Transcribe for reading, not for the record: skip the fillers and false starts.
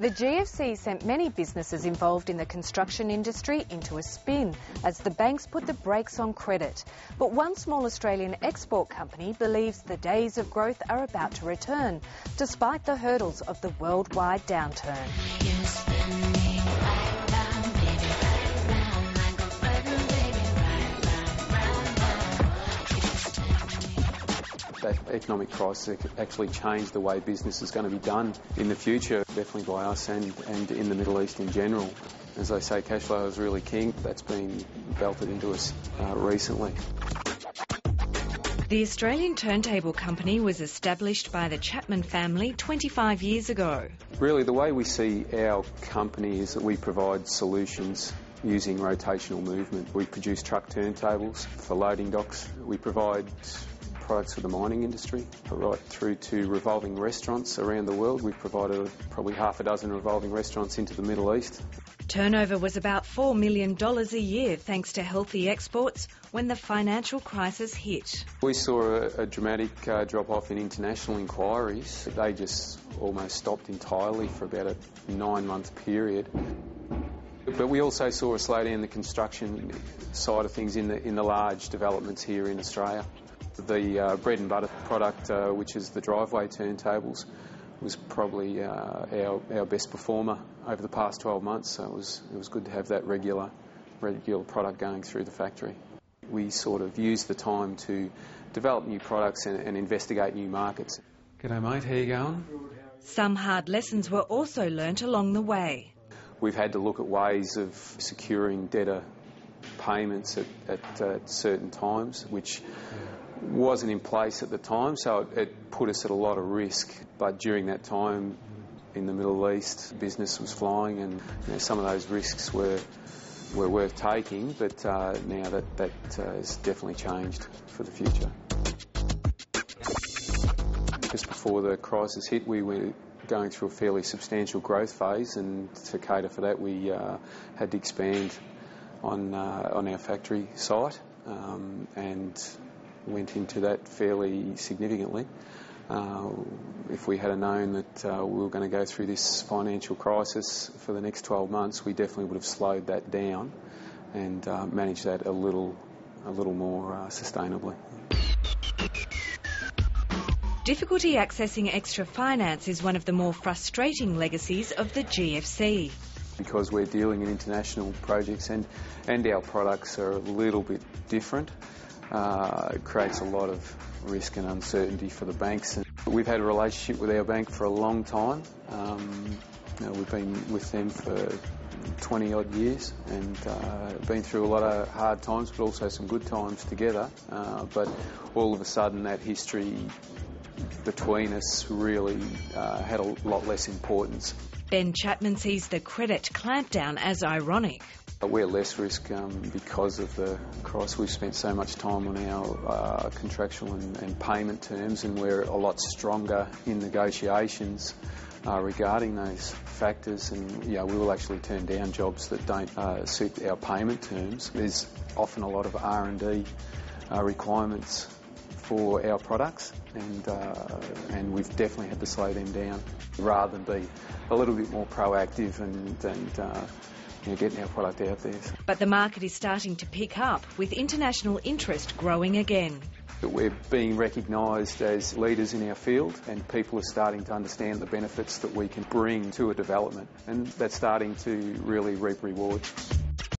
The GFC sent many businesses involved in the construction industry into a spin as the banks put the brakes on credit. But one small Australian export company believes the days of growth are about to return, despite the hurdles of the worldwide downturn. That economic crisis actually changed the way business is going to be done in the future, definitely by us and in the Middle East in general. As I say, cash flow is really king. That's been belted into us recently. The Australian Turntable Company was established by the Chapman family 25 years ago. Really, the way we see our company is that we provide solutions using rotational movement. We produce truck turntables for loading docks. We provide products for the mining industry, right through to revolving restaurants around the world. We've provided probably half a dozen revolving restaurants into the Middle East. Turnover was about $4 million a year thanks to healthy exports when the financial crisis hit. We saw a dramatic drop-off in international inquiries. They just almost stopped entirely for about a 9-month period. But we also saw a slowdown in the construction side of things in the large developments here in Australia. The bread and butter product, which is the driveway turntables, was probably our best performer over the past 12 months. So it was good to have that regular product going through the factory. We sort of used the time to develop new products and investigate new markets. G'day mate, how you going? Some hard lessons were also learnt along the way. We've had to look at ways of securing debtor payments at certain times, which wasn't in place at the time, so it put us at a lot of risk. But during that time in the Middle East, business was flying, and some of those risks were worth taking, but now that has definitely changed for the future. Just before the crisis hit, we were going through a fairly substantial growth phase, and to cater for that we had to expand on our factory site and went into that fairly significantly. If we had known that we were going to go through this financial crisis for the next 12 months, we definitely would have slowed that down and managed that a little more sustainably. Difficulty accessing extra finance is one of the more frustrating legacies of the GFC. Because we're dealing in international projects and our products are a little bit different, it creates a lot of risk and uncertainty for the banks. And we've had a relationship with our bank for a long time. We've been with them for 20 odd years and been through a lot of hard times but also some good times together. But all of a sudden that history between us really had a lot less importance. Ben Chapman sees the credit clampdown as ironic. We're less risk because of the crisis. We've spent so much time on our contractual and payment terms, and we're a lot stronger in negotiations regarding those factors, and we will actually turn down jobs that don't suit our payment terms. There's often a lot of R&D requirements for our products, and we've definitely had to slow them down rather than be a little bit more proactive and getting our product out there. But the market is starting to pick up, with international interest growing again. We're being recognised as leaders in our field, and people are starting to understand the benefits that we can bring to a development, and that's starting to really reap rewards.